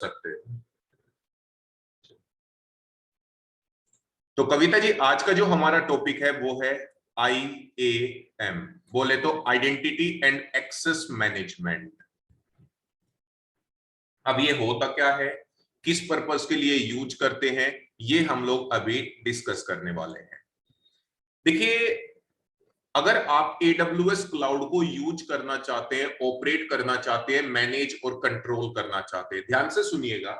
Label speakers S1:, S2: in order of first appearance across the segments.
S1: सकते हैं। तो कविता जी, आज का जो हमारा टॉपिक है वो है IAM, बोले तो आइडेंटिटी एंड एक्सेस मैनेजमेंट। अब ये होता क्या है, किस पर्पस के लिए यूज करते हैं, ये हम लोग अभी डिस्कस करने वाले हैं। देखिए, अगर आप AWS क्लाउड को यूज करना चाहते हैं, ऑपरेट करना चाहते हैं, मैनेज और कंट्रोल करना चाहते हैं, ध्यान से सुनिएगा।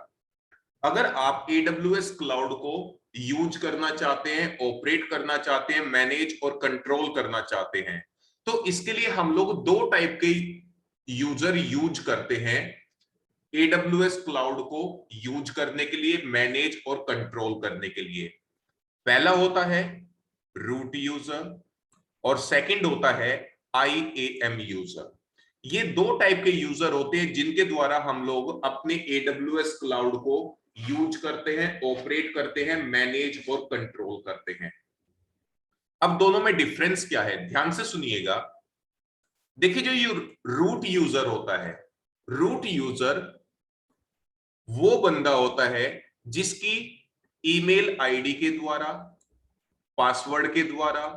S1: अगर आप AWS क्लाउड को यूज करना चाहते हैं, ऑपरेट करना चाहते हैं, मैनेज और कंट्रोल करना चाहते हैं, तो इसके लिए हम लोग दो टाइप के यूजर यूज करते हैं AWS क्लाउड को यूज करने के लिए, मैनेज और कंट्रोल करने के लिए। पहला होता है रूट यूजर और सेकंड होता है IAM यूजर। ये दो टाइप के यूजर होते हैं जिनके द्वारा हम लोग अपने AWS क्लाउड को यूज करते हैं, ऑपरेट करते हैं, मैनेज और कंट्रोल करते हैं। अब दोनों में डिफरेंस क्या है, ध्यान से सुनिएगा। देखिए, जो ये रूट यूजर होता है, रूट यूजर वो बंदा होता है जिसकी ईमेल आईडी के द्वारा, पासवर्ड के द्वारा,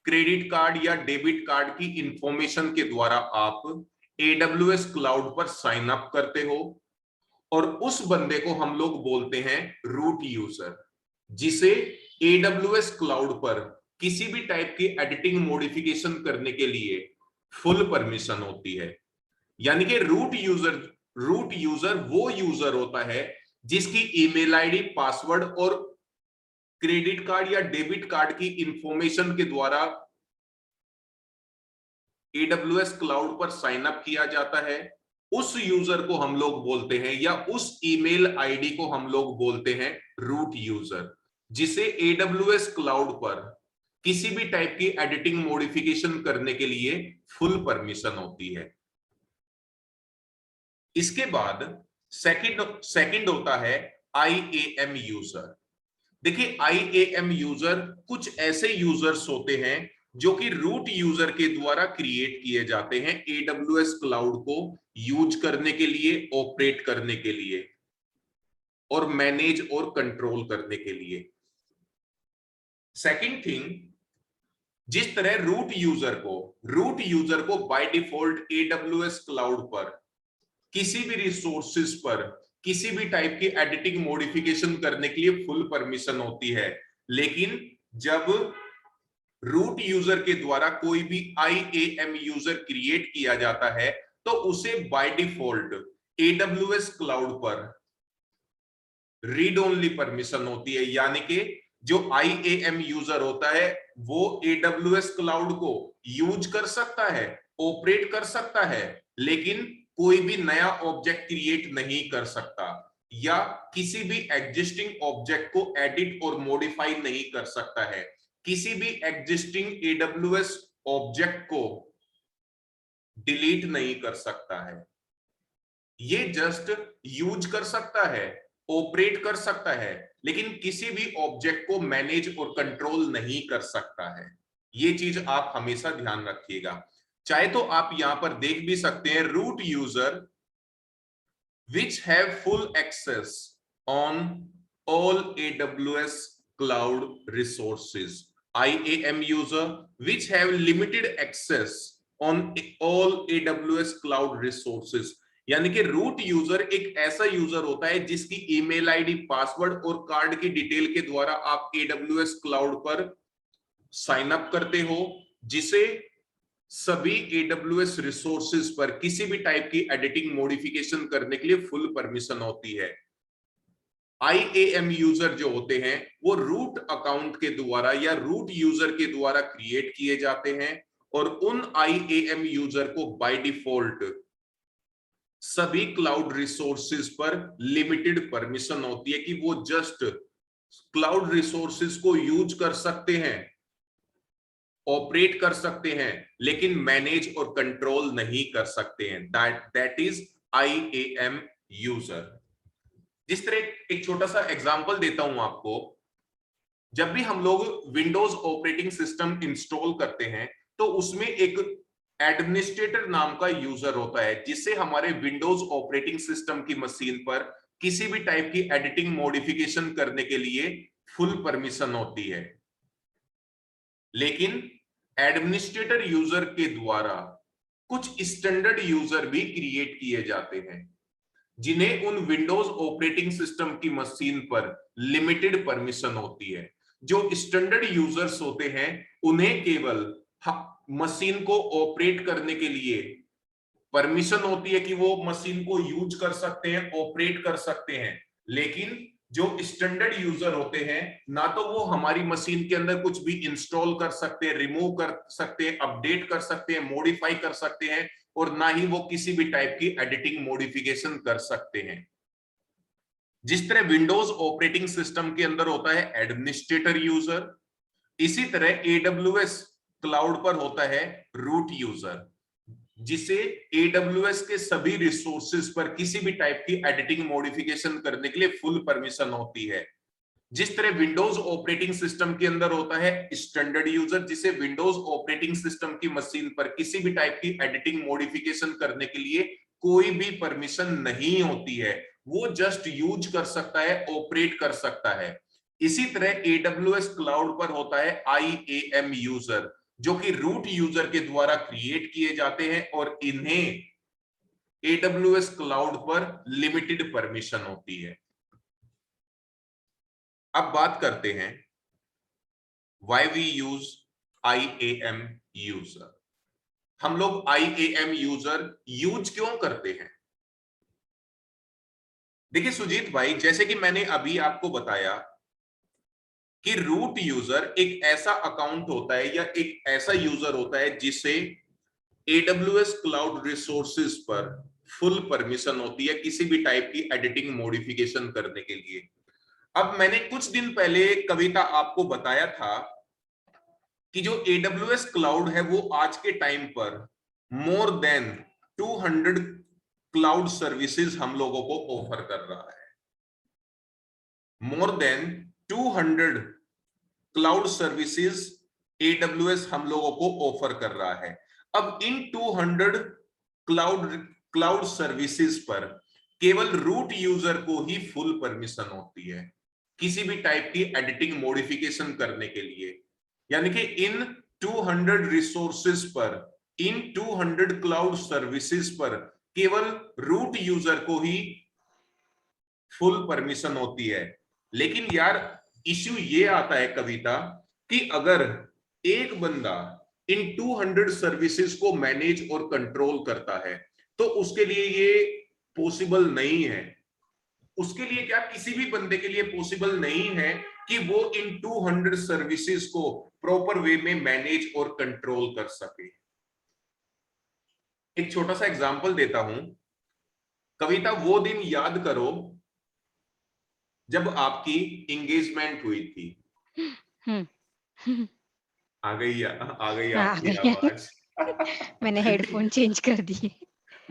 S1: क्रेडिट कार्ड या डेबिट कार्ड की इंफॉर्मेशन के द्वारा आप AWS क्लाउड पर साइन अप करते हो, और उस बंदे को हम लोग बोलते हैं रूट यूजर, जिसे AWS क्लाउड पर किसी भी टाइप की एडिटिंग मॉडिफिकेशन करने के लिए फुल परमिशन होती है। यानी कि रूट यूजर वो यूजर होता है जिसकी ईमेल आईडी, पासवर्ड और क्रेडिट कार्ड या डेबिट कार्ड की इंफॉर्मेशन के द्वारा AWS क्लाउड पर साइन अप किया जाता है। उस यूजर को हम लोग बोलते हैं, या उस ईमेल आईडी को हम लोग बोलते हैं रूट यूजर, जिसे AWS क्लाउड पर किसी भी टाइप की एडिटिंग मॉडिफिकेशन करने के लिए फुल परमिशन होती है। इसके बाद सेकंड होता है IAM यूजर। देखिए, IAM यूजर कुछ ऐसे यूजर्स होते हैं जो कि रूट यूजर के द्वारा क्रिएट किए जाते हैं AWS क्लाउड को यूज करने के लिए, ऑपरेट करने के लिए और मैनेज और कंट्रोल करने के लिए। सेकंड थिंग, जिस तरह रूट यूजर को बाय डिफॉल्ट AWS क्लाउड पर किसी भी रिसोर्सेज पर किसी भी टाइप की एडिटिंग मॉडिफिकेशन करने के लिए फुल परमिशन होती है, लेकिन जब रूट यूजर के द्वारा कोई भी IAM यूजर क्रिएट किया जाता है तो उसे बाय डिफॉल्ट AWS क्लाउड पर रीड ओनली परमिशन होती है। यानी कि जो IAM यूजर होता है वो AWS क्लाउड को यूज कर सकता है, ऑपरेट कर सकता है, लेकिन कोई भी नया ऑब्जेक्ट क्रिएट नहीं कर सकता, या किसी भी एग्जिस्टिंग ऑब्जेक्ट को एडिट और मॉडिफाई नहीं कर सकता है, किसी भी एग्जिस्टिंग AWS ऑब्जेक्ट को डिलीट नहीं कर सकता है। ये जस्ट यूज कर सकता है, ऑपरेट कर सकता है, लेकिन किसी भी ऑब्जेक्ट को मैनेज और कंट्रोल नहीं कर सकता है। ये चीज आप हमेशा ध्यान रखिएगा। चाहे तो आप यहां पर देख भी सकते हैं, root user which have full access on all AWS cloud resources, IAM user which have limited access on all AWS cloud resources। यानी कि रूट यूजर एक ऐसा यूजर होता है जिसकी ईमेल आईडी, पासवर्ड और कार्ड की डिटेल के द्वारा आप AWS क्लाउड पर साइन अप करते हो, जिसे सभी AWS रिसोर्सेज पर किसी भी टाइप की एडिटिंग मॉडिफिकेशन करने के लिए फुल परमिशन होती है। IAM यूजर जो होते हैं वो रूट अकाउंट के द्वारा या रूट यूजर के द्वारा क्रिएट किए जाते हैं, और उन IAM यूजर को बाय डिफॉल्ट सभी क्लाउड रिसोर्सेज पर लिमिटेड परमिशन होती है कि वो जस्ट क्लाउड रिसोर्सेज को यूज कर सकते हैं, ऑपरेट कर सकते हैं, लेकिन मैनेज और कंट्रोल नहीं कर सकते हैं। That is IAM user. जिस तरह एक छोटा सा एग्जांपल देता हूं आपको, जब भी हम लोग विंडोज ऑपरेटिंग सिस्टम इंस्टॉल करते हैं तो उसमें एक एडमिनिस्ट्रेटर नाम का यूजर होता है, जिससे हमारे विंडोज ऑपरेटिंग सिस्टम की मशीन पर किसी भी टाइप की एडिटिंग मॉडिफिकेशन करने के लिए फुल परमिशन होती है। लेकिन एडमिनिस्ट्रेटर यूजर के द्वारा कुछ स्टैंडर्ड यूजर भी क्रिएट किए जाते हैं, जिन्हें उन विंडोज ऑपरेटिंग सिस्टम की मशीन पर लिमिटेड परमिशन होती है। जो स्टैंडर्ड यूजर्स होते हैं उन्हें केवल मशीन को ऑपरेट करने के लिए परमिशन होती है कि वो मशीन को यूज कर सकते हैं, ऑपरेट कर सकते हैं। लेकिन जो स्टैंडर्ड यूजर होते हैं, ना तो वो हमारी मशीन के अंदर कुछ भी इंस्टॉल कर सकते हैं, रिमूव कर सकते हैं, अपडेट कर सकते हैं, मॉडिफाई कर सकते हैं, और ना ही वो किसी भी टाइप की एडिटिंग मॉडिफिकेशन कर सकते हैं। जिस तरह विंडोज ऑपरेटिंग सिस्टम के अंदर होता है एडमिनिस्ट्रेटर यूजर, इसी तरह एडब्ल्यूएस क्लाउड पर होता है रूट यूजर, जिसे एडब्ल्यूएस के सभी रिसोर्सेज पर किसी भी टाइप की एडिटिंग मॉडिफिकेशन करने के लिए फुल परमिशन होती है। जिस तरह विंडोज ऑपरेटिंग सिस्टम के अंदर होता है स्टैंडर्ड यूजर, जिसे विंडोज ऑपरेटिंग सिस्टम की मशीन पर किसी भी टाइप की एडिटिंग मॉडिफिकेशन करने के लिए कोई भी परमिशन नहीं होती है, वो जस्ट यूज कर सकता है, ऑपरेट कर सकता है। इसी तरह एडब्ल्यूएस क्लाउड पर होता है IAM यूजर, जो कि रूट यूजर के द्वारा क्रिएट किए जाते हैं, और इन्हें एडब्ल्यूएस क्लाउड पर लिमिटेड परमिशन होती है। अब बात करते हैं why we use IAM user. हम लोग IAM यूजर यूज क्यों करते हैं? देखिए सुजीत भाई, जैसे कि मैंने अभी आपको बताया कि रूट यूजर एक ऐसा अकाउंट होता है या एक ऐसा यूजर होता है जिसे AWS क्लाउड रिसोर्सेज पर फुल परमिशन होती है किसी भी टाइप की एडिटिंग मॉडिफिकेशन करने के लिए। अब मैंने कुछ दिन पहले कविता आपको बताया था कि जो AWS क्लाउड है वो आज के टाइम पर मोर देन 200 क्लाउड सर्विसेज हम लोगों को ऑफर कर रहा है। More than 200 cloud services AWS हम लोगों को ऑफर कर रहा है। अब इन 200 क्लाउड सर्विसेज पर केवल रूट यूजर को ही फुल परमिशन होती है किसी भी टाइप की एडिटिंग मॉडिफिकेशन करने के लिए। यानी कि इन 200 रिसोर्सेज पर, इन 200 क्लाउड सर्विसेज पर केवल रूट यूजर को ही फुल परमिशन होती है। लेकिन यार इश्यू ये आता है कविता कि अगर एक बंदा इन 200 सर्विसेज को मैनेज और कंट्रोल करता है तो उसके लिए ये पॉसिबल नहीं है। उसके लिए क्या किसी भी बंदे के लिए पॉसिबल नहीं है कि वो इन 200 सर्विसेज को प्रॉपर वे में मैनेज और कंट्रोल कर सके। एक छोटा सा एग्जांपल देता हूं कविता, वो दिन याद करो जब आपकी एंगेजमेंट हुई थी। आ गई
S2: आ
S1: आपकी
S2: गई है।
S1: आवाज।
S2: मैंने हेडफोन चेंज कर दिए।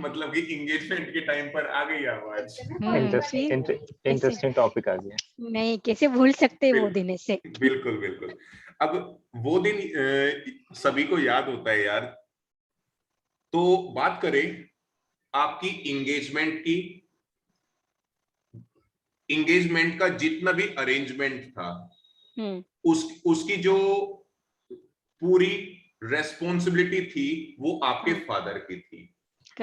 S1: मतलब कि एंगेजमेंट के टाइम पर आ गई आवाज।
S2: फिर कैसे
S3: इंटरेस्टिंग टॉपिक आ गया।
S2: नहीं, कैसे भूल सकते वो दिन ऐसे।
S1: बिल्कुल बिल्कुल। अब वो दिन सभी को याद होता है यार। तो बात करें आपकी एंगेजमेंट की। एंगेजमेंट का जितना भी अरेंजमेंट था उसकी जो पूरी रेस्पॉन्सिबिलिटी थी वो आपके फादर की थी।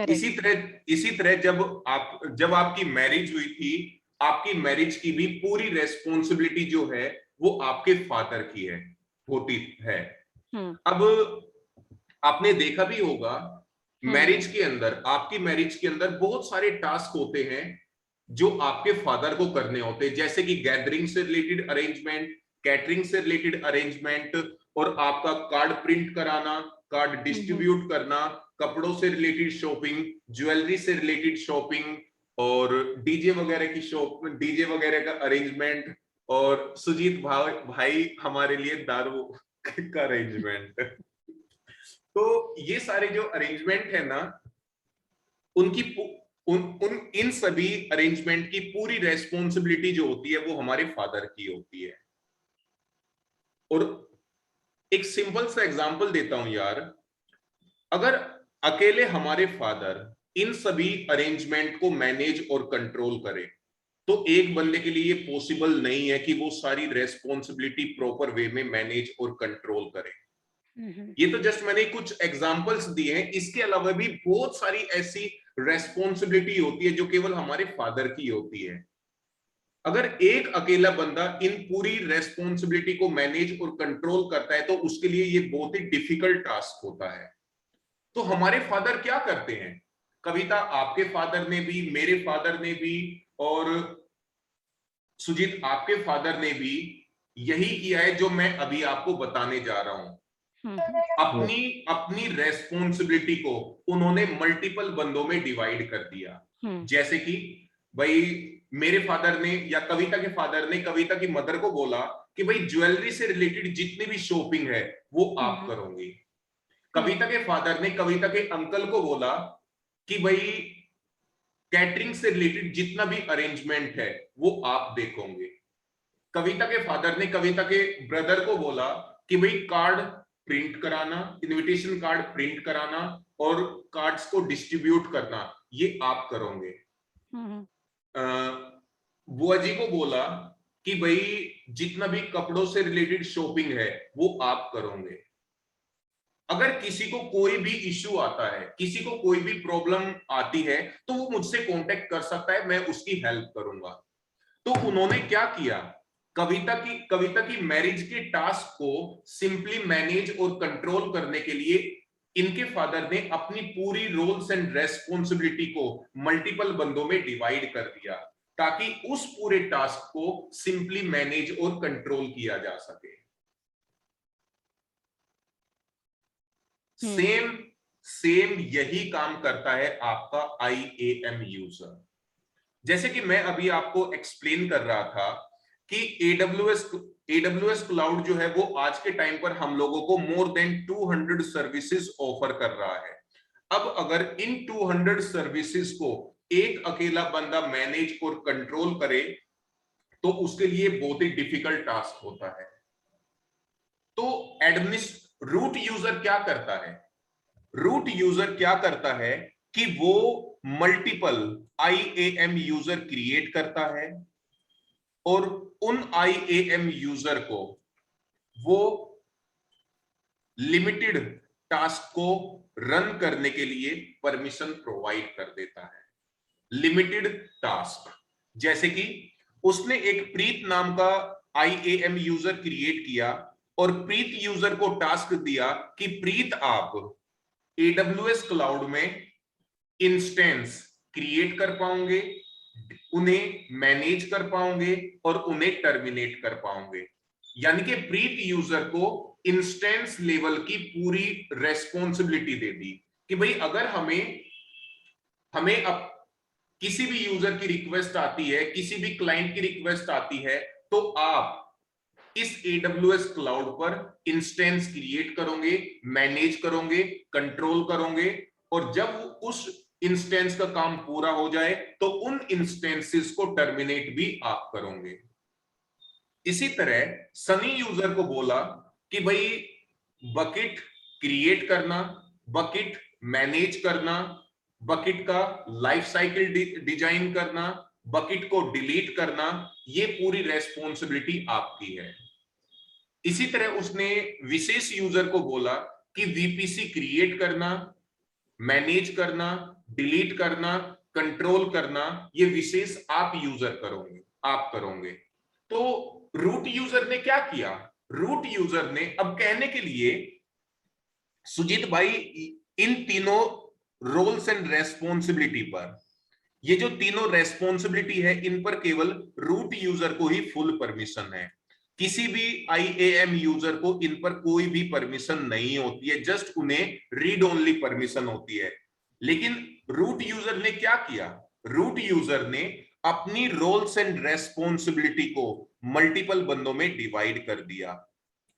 S1: इसी तरह जब आपकी मैरिज हुई थी, आपकी मैरिज की भी पूरी रेस्पॉन्सिबिलिटी जो है वो आपके फादर की है, होती है। अब आपने देखा भी होगा मैरिज के अंदर, आपकी मैरिज के अंदर बहुत सारे टास्क होते हैं जो आपके फादर को करने होते हैं, जैसे कि गैदरिंग से रिलेटेड अरेंजमेंट, कैटरिंग से रिलेटेड अरेंजमेंट, और आपका कार्ड प्रिंट कराना, कार्ड डिस्ट्रीब्यूट करना, कपड़ों से रिलेटेड शॉपिंग, ज्वेलरी से रिलेटेड शॉपिंग, और डीजे वगैरह की डीजे वगैरह का अरेंजमेंट, और सुजीत भाई हमारे लिए दारू का अरेंजमेंट। तो ये सारे जो अरेंजमेंट है ना, उनकी इन सभी अरेंजमेंट की पूरी रेस्पॉन्सिबिलिटी जो होती है वो हमारे फादर की होती है। और एक सिंपल सा एग्जांपल देता हूं यार, अगर अकेले हमारे फादर इन सभी अरेंजमेंट को मैनेज और कंट्रोल करें तो एक बंदे के लिए पॉसिबल नहीं है कि वो सारी रेस्पॉन्सिबिलिटी प्रॉपर वे में मैनेज और कंट्रोल करे। ये तो जस्ट मैंने कुछ एग्जांपल्स दिए हैं, इसके अलावा भी बहुत सारी ऐसी रेस्पॉन्सिबिलिटी होती है जो केवल हमारे फादर की होती है। अगर एक अकेला बंदा इन पूरी रेस्पॉन्सिबिलिटी को मैनेज और कंट्रोल करता है तो उसके लिए ये बहुत ही डिफिकल्ट टास्क होता है। तो हमारे फादर क्या करते हैं, कविता आपके फादर ने भी, मेरे फादर ने भी, और सुजीत आपके फादर ने भी यही किया है जो मैं अभी आपको बताने जा रहा हूं। अपनी अपनी रेस्पॉन्सिबिलिटी को उन्होंने मल्टीपल बंदों में डिवाइड कर दिया। जैसे कि भाई मेरे फादर ने या कविता के फादर ने कविता की मदर को बोला कि भाई ज्वेलरी से रिलेटेड जितनी भी शॉपिंग है वो आप करोगे। कविता के फादर ने कविता के अंकल को बोला कि भाई कैटरिंग से रिलेटेड जितना भी अरेंजमेंट है वो आप देखोगे। कविता के फादर ने कविता के ब्रदर को बोला कि भाई कार्ड प्रिंट कराना, इनविटेशन कार्ड प्रिंट कराना और कार्ड्स को डिस्ट्रीब्यूट करना ये आप करोगे। बुआ जी को बोला कि भाई जितना भी कपड़ों से रिलेटेड शॉपिंग है वो आप करोगे। अगर किसी को कोई भी इश्यू आता है, किसी को कोई भी प्रॉब्लम आती है तो वो मुझसे कांटेक्ट कर सकता है, मैं उसकी हेल्प करूंगा। तो उन्होंने क्या किया, कविता की मैरिज के टास्क को सिंपली मैनेज और कंट्रोल करने के लिए इनके फादर ने अपनी पूरी रोल्स एंड रेस्पॉन्सिबिलिटी को मल्टीपल बंदों में डिवाइड कर दिया ताकि उस पूरे टास्क को सिंपली मैनेज और कंट्रोल किया जा सके। सेम यही काम करता है आपका IAM यूजर। जैसे कि मैं अभी आपको एक्सप्लेन कर रहा था कि AWS क्लाउड जो है वो आज के टाइम पर हम लोगों को मोर देन 200 सर्विसेज ऑफर कर रहा है। अब अगर इन 200 सर्विसेज को एक अकेला बंदा मैनेज और कंट्रोल करे तो उसके लिए बहुत ही डिफिकल्ट टास्क होता है। तो रूट यूजर क्या करता है, रूट यूजर क्या करता है कि वो मल्टीपल IAM यूजर क्रिएट करता है और उन IAM यूजर को वो लिमिटेड टास्क को रन करने के लिए परमिशन प्रोवाइड कर देता है। लिमिटेड टास्क, जैसे कि उसने एक प्रीत नाम का IAM यूजर क्रिएट किया और प्रीत यूजर को टास्क दिया कि प्रीत आप AWS क्लाउड में इंस्टेंस क्रिएट कर पाओगे, उन्हें मैनेज कर पाओगे और उन्हें टर्मिनेट कर पाओगे। यानी कि प्रीत यूजर को इंस्टेंस लेवल की पूरी रेस्पॉन्सिबिलिटी दे दी कि भाई अगर हमें अब किसी भी यूजर की रिक्वेस्ट आती है, किसी भी क्लाइंट की रिक्वेस्ट आती है तो आप इस AWS क्लाउड पर इंस्टेंस क्रिएट करोगे, मैनेज करोगे, कंट्रोल करोगे और जब उस इंस्टेंस का काम पूरा हो जाए तो उन इंस्टेंसेस को टर्मिनेट भी आप करोगे। इसी तरह सनी यूजर को बोला कि भाई बकेट क्रिएट करना, बकेट मैनेज करना, बकेट का लाइफ साइकिल डिजाइन करना, बकेट को डिलीट करना, ये पूरी रेस्पॉन्सिबिलिटी आपकी है। इसी तरह उसने विशेष यूजर को बोला कि VPC क्रिएट करना, मैनेज करना, डिलीट करना, कंट्रोल करना, ये विशेष आप यूजर करोगे, आप करोगे। तो रूट यूजर ने क्या किया, रूट यूजर ने अब कहने के लिए सुजीत भाई इन तीनों रोल्स एंड रेस्पॉन्सिबिलिटी पर, ये जो तीनों रेस्पॉन्सिबिलिटी है इन पर केवल रूट यूजर को ही फुल परमिशन है, किसी भी IAM यूजर को इन पर कोई भी परमिशन नहीं होती है, जस्ट उन्हें रीड ओनली परमिशन होती है। लेकिन रूट यूजर ने क्या किया, रूट यूजर ने अपनी रोल्स एंड रेस्पॉन्सिबिलिटी को मल्टीपल बंदों में डिवाइड कर दिया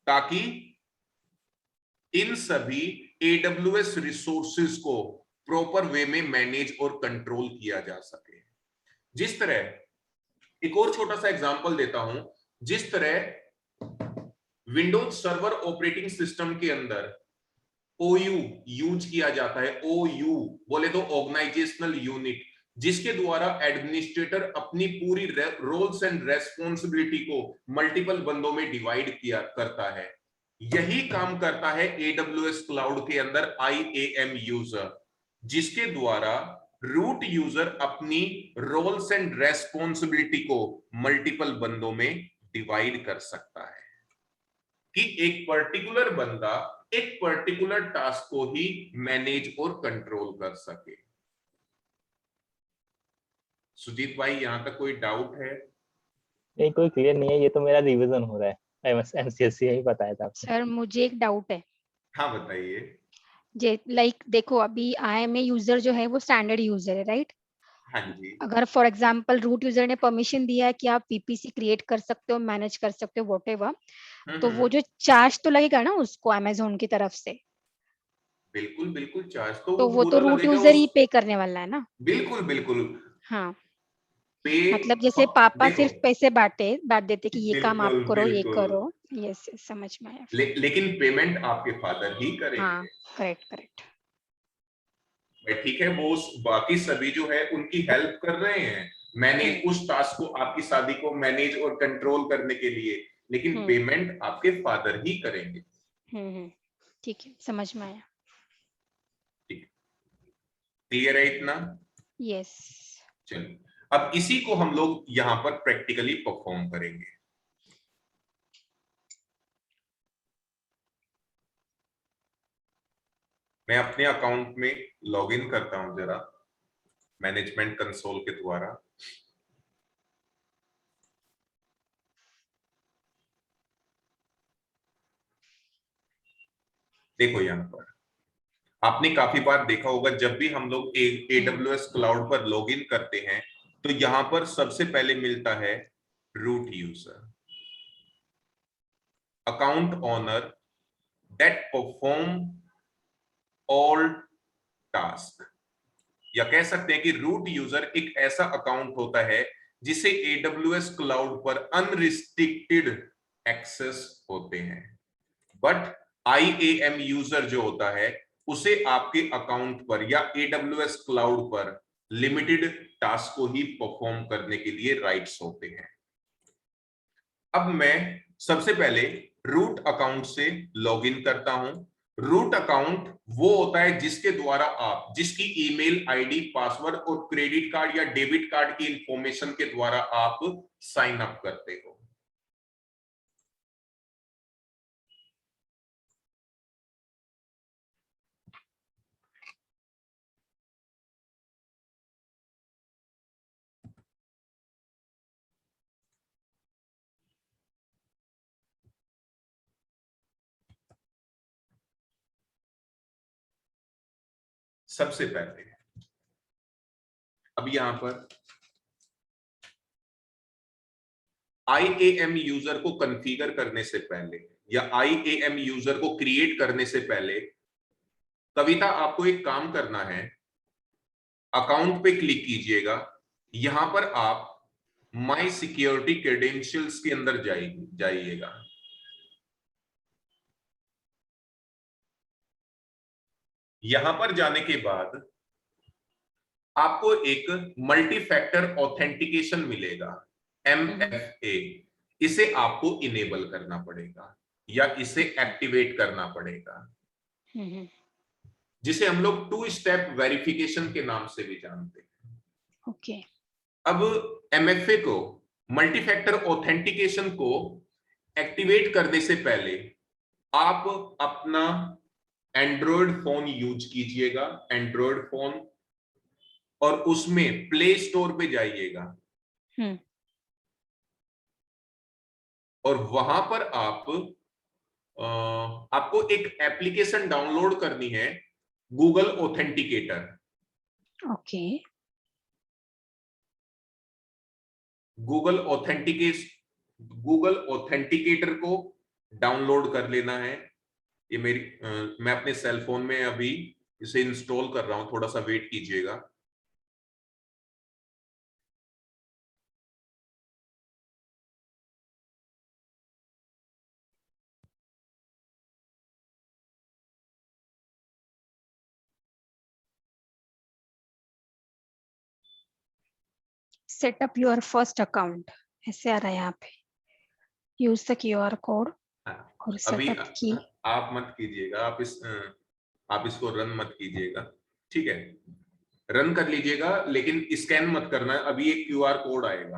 S1: ताकि इन सभी AWS रिसोर्सेज को प्रॉपर वे में मैनेज और कंट्रोल किया जा सके। जिस तरह एक और छोटा सा एग्जांपल देता हूं, जिस तरह विंडोज सर्वर ऑपरेटिंग सिस्टम के अंदर OU यूज किया जाता है। OU बोले तो ऑर्गेनाइजेशनल यूनिट, जिसके द्वारा एडमिनिस्ट्रेटर अपनी पूरी रोल्स एंड रेस्पॉन्सिबिलिटी को मल्टीपल बंदों में डिवाइड किया करता है। यही काम करता है AWS क्लाउड के अंदर IAM यूजर, जिसके द्वारा रूट यूजर अपनी रोल्स एंड रेस्पॉन्सिबिलिटी को मल्टीपल बंदों में डिवाइड कर सकता है कि एक पर्टिकुलर बंदा एक पर्टिकुलर टास्क को ही मैनेज और कंट्रोल कर सके। सुजीत भाई, यहां तक कोई डाउट है?
S3: नहीं, कोई क्लियर नहीं है, ये तो मेरा रिवीजन हो रहा है। MCSE ही बताया था आपने।
S2: सर मुझे एक डाउट है।
S1: हाँ बताइए।
S2: जे लाइक देखो, अभी IAM यूजर जो है वो स्टैंडर्ड यूजर है, राइट?
S1: हाँ जी।
S2: अगर फॉर एग्जांपल रूट यूजर ने परमिशन दिया है कि आप VPC क्रिएट कर सकते हो, मैनेज कर सकते हो, व्हाटएवर, तो वो जो चार्ज तो लगेगा ना उसको अमेजोन की तरफ से,
S1: बिल्कुल बिल्कुल, चार्ज तो
S2: तो
S1: वो
S2: वो तो
S1: पूरा
S2: रूट
S1: लगेगा
S2: यूजर
S1: उस।
S2: ही पे करने वाला है ना?
S1: बिल्कुल बिल्कुल।
S2: हाँ,
S1: पे।
S2: मतलब जैसे पापा
S1: देखो,
S2: सिर्फ पैसे बांट देते कि ये काम आप
S1: बिल्कुल
S2: करो, ये
S1: बिल्कुल।
S2: करो। यस, समझ में आया।
S1: लेकिन पेमेंट आपके फादर ही
S2: हाँ,
S1: करेंगे।
S2: Correct correct.
S1: भाई ठीक है, वो बाकी सभी जो है उनकी हेल्प कर रहे हैं मैनेज उस टास्क को, आपकी शादी को मैनेज और कंट्रोल करने के लिए, लेकिन पेमेंट आपके फादर ही करेंगे।
S2: ठीक है, समझ में आया।
S1: ठीक है, क्लियर है इतना?
S2: यस।
S1: चलिए, अब इसी को हम लोग यहां पर प्रैक्टिकली परफॉर्म करेंगे। मैं अपने अकाउंट में लॉगिन करता हूं जरा, मैनेजमेंट कंसोल के द्वारा। देखो यहां पर आपने काफी बार देखा होगा, जब भी हम लोग AWS क्लाउड पर लॉगिन करते हैं तो यहां पर सबसे पहले मिलता है root user, account owner that perform all task, या कह सकते हैं कि रूट यूजर एक ऐसा अकाउंट होता है जिसे AWS क्लाउड पर अनरिस्ट्रिक्टेड एक्सेस होते हैं। बट IAM यूजर जो होता है उसे आपके अकाउंट पर या AWS क्लाउड पर लिमिटेड टास्क को ही परफॉर्म करने के लिए राइट्स होते हैं। अब मैं सबसे पहले रूट अकाउंट से लॉगिन करता हूं। रूट अकाउंट वो होता है जिसके द्वारा आप, जिसकी ईमेल आईडी, पासवर्ड और क्रेडिट कार्ड या डेबिट कार्ड की इंफॉर्मेशन के द्वारा आप साइन अप करते हो। सबसे पहले अब यहां पर IAM यूजर को कॉन्फ़िगर करने से पहले या IAM यूजर को क्रिएट करने से पहले कविता आपको एक काम करना है। अकाउंट पे क्लिक कीजिएगा, यहां पर आप माई सिक्योरिटी क्रेडेंशियल्स के अंदर जाइएगा। यहां पर जाने के बाद आपको एक मल्टी फैक्टर ऑथेंटिकेशन मिलेगा, MFA। इसे आपको इनेबल करना पड़ेगा या इसे एक्टिवेट करना पड़ेगा, जिसे हम लोग 2 स्टेप वेरिफिकेशन के नाम से भी जानते हैं।
S2: ओके।
S1: अब MFA को, मल्टी फैक्टर ऑथेंटिकेशन को एक्टिवेट करने से पहले आप अपना एंड्रॉयड फोन यूज कीजिएगा, एंड्रॉयड फोन, और उसमें प्ले स्टोर पे जाइएगा और वहां पर आपको एक एप्लीकेशन डाउनलोड करनी है, Google authenticator.
S2: Okay.
S1: Google authenticator को डाउनलोड कर लेना है। ये मैं अपने सेल फोन में अभी इसे इंस्टॉल कर रहा हूं, थोड़ा सा वेट कीजिएगा।
S2: सेटअप योर फर्स्ट अकाउंट ऐसे आ रहा है यहाँ पे, यूज द QR कोड और
S1: अभी
S2: सेटअप की।
S1: आप मत कीजिएगा, आप इसको रन मत कीजिएगा, ठीक है, रन कर लीजिएगा लेकिन स्कैन मत करना है। अभी एक QR कोड आएगा,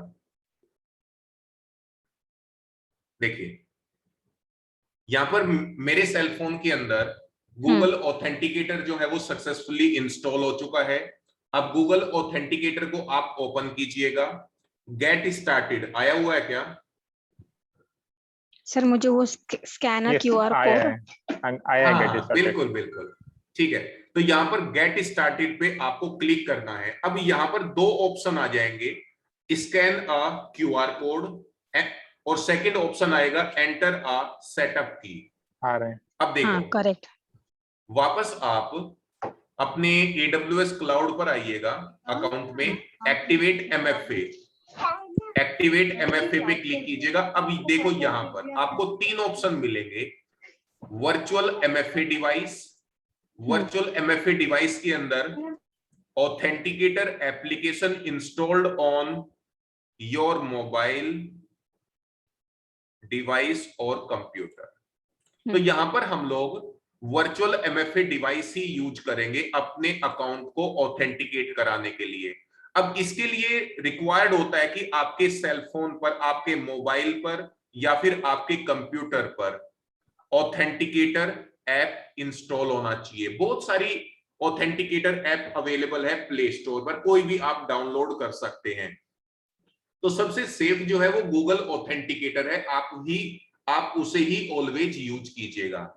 S1: देखिए यहां पर मेरे सेल फोन के अंदर गूगल ऑथेंटिकेटर जो है वो सक्सेसफुली इंस्टॉल हो चुका है। अब गूगल ऑथेंटिकेटर को आप ओपन कीजिएगा। गेट स्टार्टेड आया हुआ है क्या?
S2: सर मुझे वो स्कैनर QR
S3: आया
S2: कोड
S3: है, आया है
S1: हाँ,
S3: get started।
S1: बिल्कुल बिल्कुल ठीक है। तो यहाँ पर गेट स्टार्टेड पे आपको क्लिक करना है। अब यहाँ पर दो ऑप्शन आ जाएंगे, स्कैन अ QR कोड और सेकंड ऑप्शन आएगा एंटर अ सेटअप की।
S3: आ रहे हैं।
S1: अब देखो
S2: हाँ करेक्ट।
S1: वापस आप अपने AWS क्लाउड पर आइएगा, अकाउंट में एक्टिवेट MFA पे क्लिक कीजिएगा। अब देखो यहां पर आपको तीन ऑप्शन मिलेंगे, virtual MFA device. Virtual MFA device के अंदर authenticator application installed on your mobile device और कंप्यूटर। तो यहां पर हम लोग वर्चुअल MFA डिवाइस ही यूज करेंगे अपने अकाउंट को ऑथेंटिकेट कराने के लिए। अब इसके लिए रिक्वायर्ड होता है कि आपके सेल फोन पर, आपके मोबाइल पर या फिर आपके कंप्यूटर पर ऑथेंटिकेटर ऐप इंस्टॉल होना चाहिए। बहुत सारी ऑथेंटिकेटर ऐप अवेलेबल है प्ले स्टोर पर, कोई भी आप डाउनलोड कर सकते हैं। तो सबसे सेफ जो है वो गूगल ऑथेंटिकेटर है, आप उसे ही ऑलवेज यूज कीजिएगा।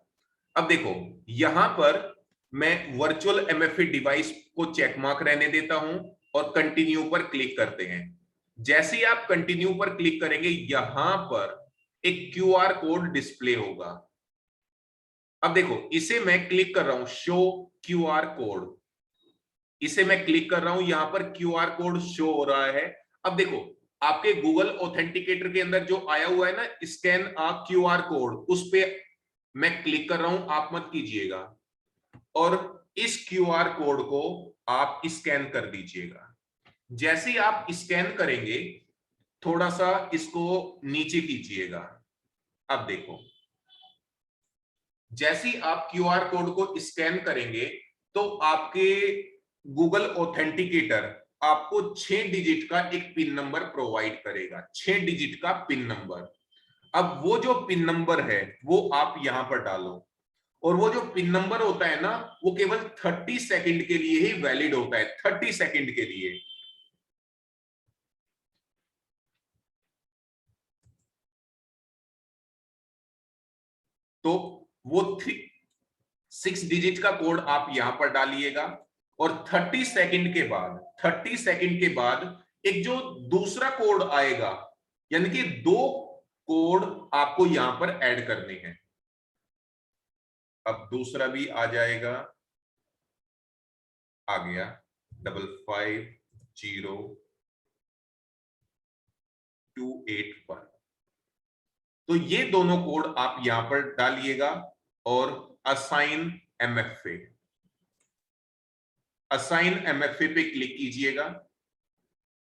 S1: अब देखो यहां पर मैं वर्चुअल MFA डिवाइस को चेक मार्क रहने देता हूं और कंटिन्यू पर क्लिक करते हैं। जैसे ही आप कंटिन्यू पर क्लिक करेंगे यहां पर एक QR कोड डिस्प्ले होगा। अब देखो इसे मैं क्लिक कर रहा हूं, शो QR कोड, इसे मैं क्लिक कर रहा हूं, यहां पर QR कोड शो हो रहा है। अब देखो आपके गूगल ऑथेंटिकेटर के अंदर जो आया हुआ है ना स्कैन अ QR कोड, उस पे मैं क्लिक कर रहा हूं, आप मत कीजिएगा, और इस QR कोड को आप स्कैन कर दीजिएगा। जैसे ही आप स्कैन करेंगे थोड़ा सा इसको नीचे कीजिएगा। अब देखो जैसे ही आप QR कोड को स्कैन करेंगे तो आपके गूगल ऑथेंटिकेटर आपको 6 डिजिट का एक पिन नंबर प्रोवाइड करेगा, 6 डिजिट का पिन नंबर। अब वो जो पिन नंबर है वो आप यहां पर डालो, और वो जो पिन नंबर होता है ना वो केवल 30 सेकंड के लिए ही वैलिड होता है, 30 सेकंड के लिए। तो वो 6 डिजिट का कोड आप यहां पर डालिएगा, और 30 सेकंड के बाद, 30 सेकंड के बाद एक जो दूसरा कोड आएगा, यानी कि 2 कोड आपको यहां पर ऐड करने हैं। अब दूसरा भी आ जाएगा, आ गया 550281 पर। तो ये दोनों कोड आप यहां पर डालिएगा और असाइन MFA पे क्लिक कीजिएगा,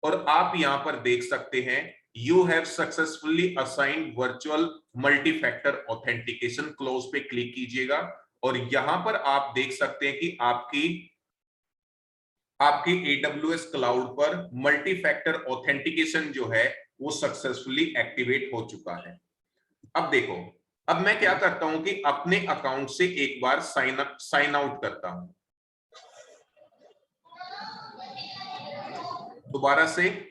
S1: और आप यहां पर देख सकते हैं you have successfully assigned virtual multi factor authentication close पे क्लिक कीजिएगा, और यहां पर आप देख सकते हैं कि आपके AWS क्लाउड पर मल्टी फैक्टर ऑथेंटिकेशन जो है वो सक्सेसफुली एक्टिवेट हो चुका है। अब देखो, अब मैं क्या करता हूं कि अपने अकाउंट से एक बार साइन आउट करता हूं, दोबारा से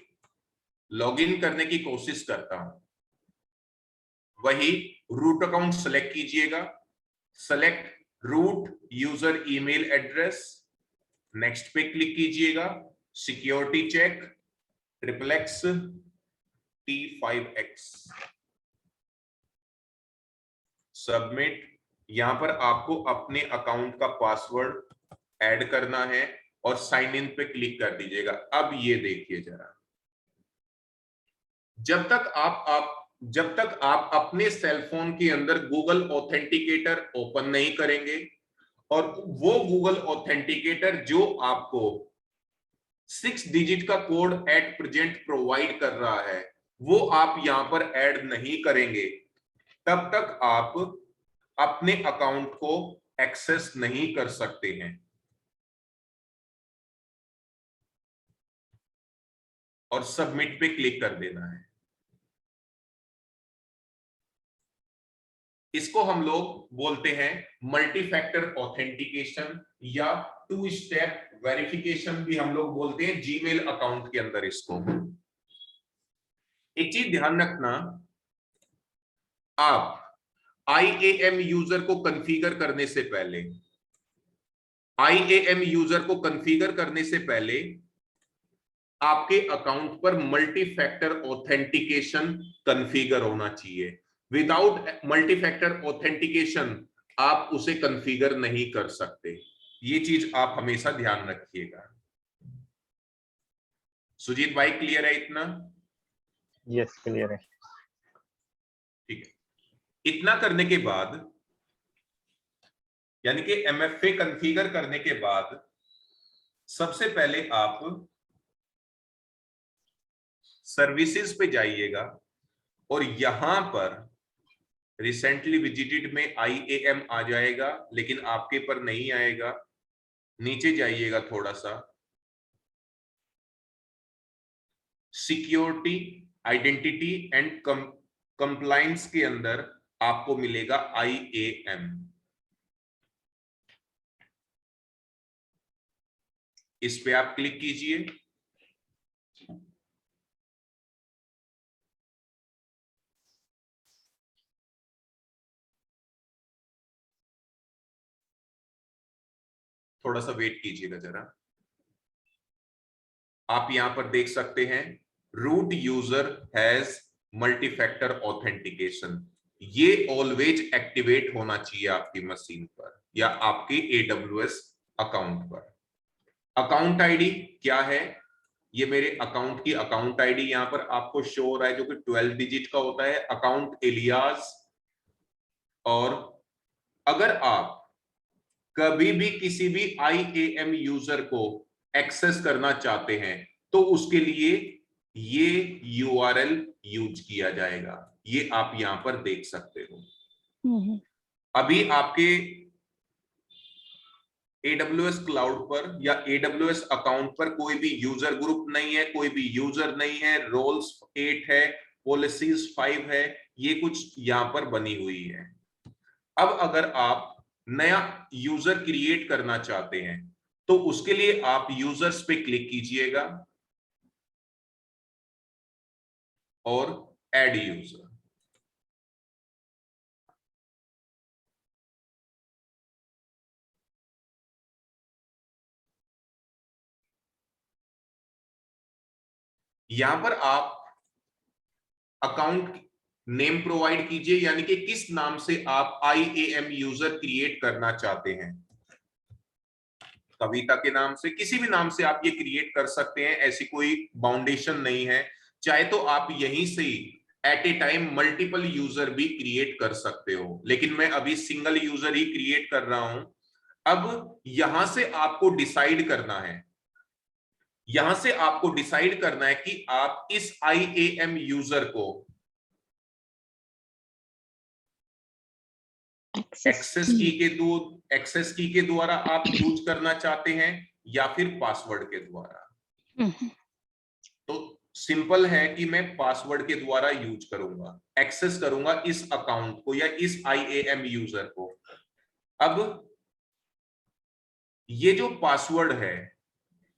S1: लॉगिन करने की कोशिश करता हूं। वही रूट अकाउंट सेलेक्ट कीजिएगा, select root user email address, next पे क्लिक कीजिएगा, security check XXX T5X, submit. यहां पर आपको अपने अकाउंट का पासवर्ड ऐड करना है और साइन इन पे क्लिक कर दीजिएगा। अब ये देखिए जरा, जब तक आप अपने सेल फोन के अंदर गूगल ऑथेंटिकेटर ओपन नहीं करेंगे और वो गूगल ऑथेंटिकेटर जो आपको 6 डिजिट का कोड एट प्रेजेंट प्रोवाइड कर रहा है, वो आप यहां पर ऐड नहीं करेंगे, तब तक आप अपने अकाउंट को एक्सेस नहीं कर सकते हैं। और सबमिट पे क्लिक कर देना है। इसको हम लोग बोलते हैं मल्टी फैक्टर ऑथेंटिकेशन या 2 स्टेप वेरिफिकेशन भी हम लोग बोलते हैं जीमेल अकाउंट के अंदर। इसको एक चीज ध्यान रखना, आप IAM यूजर को कॉन्फ़िगर करने से पहले, IAM यूजर को कॉन्फ़िगर करने से पहले आपके अकाउंट पर मल्टी फैक्टर ऑथेंटिकेशन कॉन्फ़िगर होना चाहिए। विदाउट मल्टी फैक्टर ऑथेंटिकेशन आप उसे कॉन्फ़िगर नहीं कर सकते। ये चीज आप हमेशा ध्यान रखिएगा। सुजीत भाई क्लियर है इतना?
S3: यस क्लियर है।
S1: ठीक है, इतना करने के बाद यानी कि MFA कॉन्फ़िगर करने के बाद सबसे पहले आप सर्विसेज पे जाइएगा और यहां पर रिसेंटली विजिटेड में IAM आ जाएगा, लेकिन आपके पर नहीं आएगा। नीचे जाइएगा थोड़ा सा, सिक्योरिटी आइडेंटिटी एंड कंप्लायंस के अंदर आपको मिलेगा IAM। इस पे आप क्लिक कीजिए। थोड़ा सा वेट कीजिएगा जरा। आप यहां पर देख सकते हैं root user has multi factor authentication. ये ऑलवेज एक्टिवेट होना चाहिए आपकी मशीन पर या आपके AWS अकाउंट पर। अकाउंट आईडी क्या है? ये मेरे अकाउंट की अकाउंट आईडी यहां पर आपको शो हो रहा है, जो कि 12 डिजिट का होता है, अकाउंट एलियास। और अगर आप कभी भी किसी भी IAM यूजर को एक्सेस करना चाहते हैं तो उसके लिए ये URL यूज किया जाएगा। ये आप यहां पर देख सकते हो। अभी आपके AWS क्लाउड पर या AWS अकाउंट पर कोई भी यूजर ग्रुप नहीं है, कोई भी यूजर नहीं है, रोल्स 8 है, पॉलिसीज 5 है, ये कुछ यहां पर बनी हुई है। अब अगर आप नया यूजर क्रिएट करना चाहते हैं तो उसके लिए आप यूजर्स पे क्लिक कीजिएगा और ऐड यूजर। यहां पर आप अकाउंट नेम प्रोवाइड कीजिए, यानी कि किस नाम से आप IAM यूजर क्रिएट करना चाहते हैं। कविता के नाम से, किसी भी नाम से आप ये क्रिएट कर सकते हैं, ऐसी कोई बाउंडेशन नहीं है। चाहे तो आप यहीं से at a time multiple user भी क्रिएट कर सकते हो, लेकिन मैं अभी सिंगल यूजर ही क्रिएट कर रहा हूं। अब यहां से आपको डिसाइड करना है, यहां से आपको डिसाइड करना है कि आप इस IAM यूजर को एक्सेस की के द्वारा आप यूज करना चाहते हैं या फिर पासवर्ड के द्वारा। तो सिंपल है कि मैं पासवर्ड के द्वारा यूज करूंगा, एक्सेस करूंगा इस अकाउंट को या इस IAM यूजर को। अब ये जो पासवर्ड है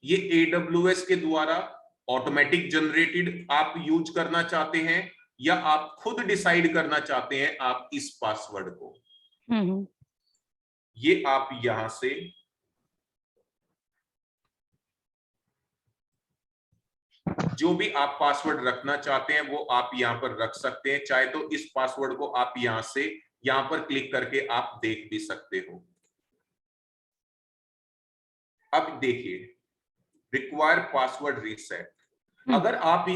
S1: ये AWS के द्वारा ऑटोमेटिक जनरेटेड आप यूज करना चाहते हैं या आप खुद डिसाइड करना चाहते हैं आप इस पासवर्ड को। ये आप यहां से जो भी आप पासवर्ड रखना चाहते हैं वो आप यहां पर रख सकते हैं। चाहे तो इस पासवर्ड को आप यहां से यहां पर क्लिक करके आप देख भी सकते हो। अब देखिए, रिक्वायर पासवर्ड रीसेट। अगर आप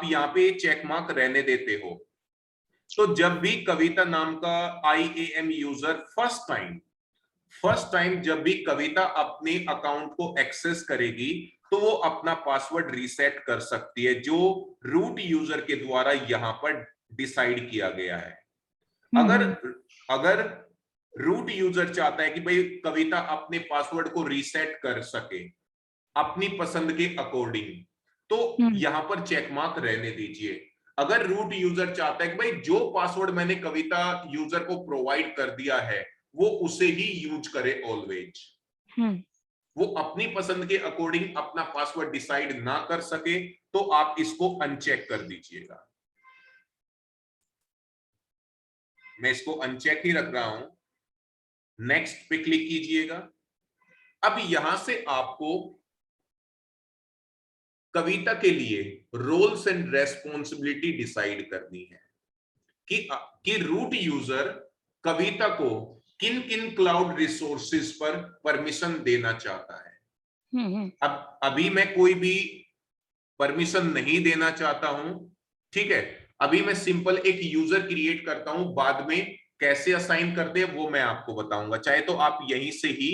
S1: यहां पे चेक मार्क रहने देते हो तो जब भी कविता नाम का IAM user first first time जब भी कविता अपने अकाउंट को एक्सेस करेगी तो वो अपना पासवर्ड रीसेट कर सकती है, जो रूट यूजर के द्वारा यहां पर डिसाइड किया गया है। अगर अगर रूट यूजर चाहता है कि भाई कविता अपने पासवर्ड को रीसेट कर सके अपनी पसंद के अकॉर्डिंग, तो यहां पर चेक मार्क रहने दीजिए। अगर रूट यूजर चाहता है कि भाई जो पासवर्ड मैंने कविता यूजर को प्रोवाइड कर दिया है वो उसे ही यूज करे ऑलवेज, वो अपनी पसंद के अकॉर्डिंग अपना पासवर्ड डिसाइड ना कर सके, तो आप इसको अनचेक कर दीजिएगा। मैं इसको अनचेक ही रख रहा हूं, नेक्स्ट पे क्लिक कीजिएगा। अब यहां से आपको कविता के लिए रोल्स एंड रेस्पॉन्सिबिलिटी डिसाइड करनी है कि रूट यूजर कविता को किन किन क्लाउड रिसोर्सेज पर परमिशन देना चाहता है। अब अभी मैं कोई भी परमिशन नहीं देना चाहता हूं, ठीक है। अभी मैं सिंपल एक यूजर क्रिएट करता हूं, बाद में कैसे असाइन करते हैं वो मैं आपको बताऊंगा। चाहे तो आप यहीं से ही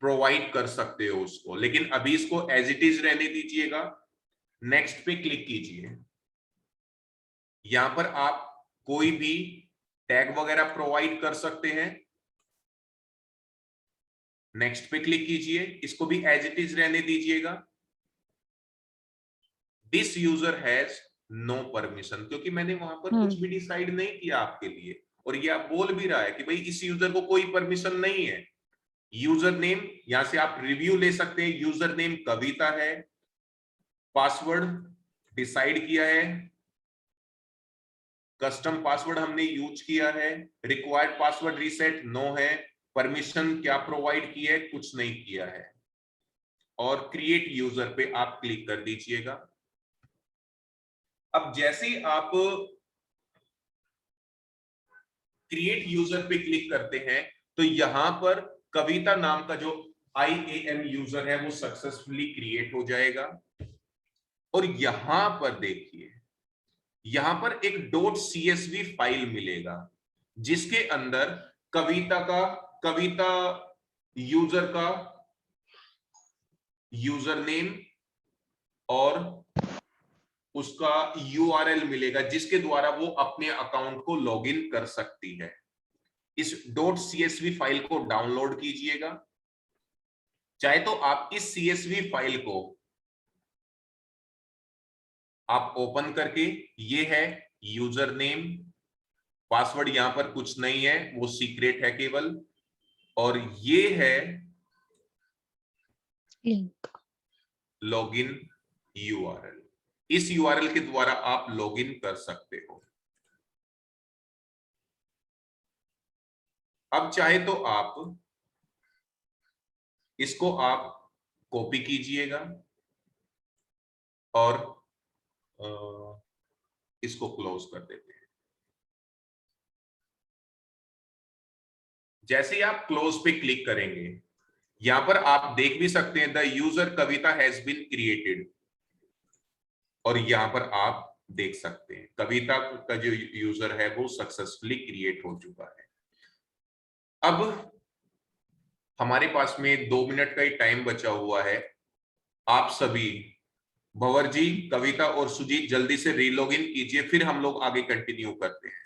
S1: प्रोवाइड कर सकते हो उसको, लेकिन अभी इसको एज इट इज रहने दीजिएगा। नेक्स्ट पे क्लिक कीजिए। यहां पर आप कोई भी टैग वगैरह प्रोवाइड कर सकते हैं। नेक्स्ट पे क्लिक कीजिए, इसको भी एज इट इज रहने दीजिएगा। This user has no permission, क्योंकि मैंने वहां पर कुछ भी डिसाइड नहीं किया आपके लिए, और ये आप बोल भी रहा है कि भाई इस यूजर को कोई परमिशन नहीं है। यूजर नेम यहां से आप रिव्यू ले सकते हैं, यूजर नेम कविता है, पासवर्ड डिसाइड किया है, कस्टम पासवर्ड हमने यूज किया है, रिक्वायर्ड पासवर्ड रीसेट नो है, परमिशन क्या प्रोवाइड की है, कुछ नहीं किया है, और क्रिएट यूजर पे आप क्लिक कर दीजिएगा। अब जैसे ही आप क्रिएट यूजर पे क्लिक करते हैं तो यहां पर कविता नाम का जो IAM यूजर है वो सक्सेसफुली क्रिएट हो जाएगा। और यहां पर देखिए, यहां पर एक .csv फाइल मिलेगा जिसके अंदर कविता यूजर का यूजर नेम और उसका URL मिलेगा जिसके द्वारा वो अपने अकाउंट को लॉगिन कर सकती है। इस .csv फाइल को डाउनलोड कीजिएगा। चाहे तो आप इस CSV फाइल को आप ओपन करके, ये है यूजर नेम, पासवर्ड यहां पर कुछ नहीं है, वो सीक्रेट है केवल, और ये है
S2: लिंक
S1: लॉगिन URL। इस URL के द्वारा आप लॉगिन कर सकते हो। अब चाहे तो आप इसको आप कॉपी कीजिएगा और इसको क्लोज कर देते हैं। जैसे ही आप क्लोज पे क्लिक करेंगे, यहां पर आप देख भी सकते हैं the user Kavita has been created, और यहां पर आप देख सकते हैं कविता का जो यूजर है वो सक्सेसफुली क्रिएट हो चुका है। अब हमारे पास में 2 मिनट का ही टाइम बचा हुआ है। आप सभी भंवर जी, कविता और सुजीत जल्दी से रीलॉगिन कीजिए, फिर हम लोग आगे कंटिन्यू करते हैं।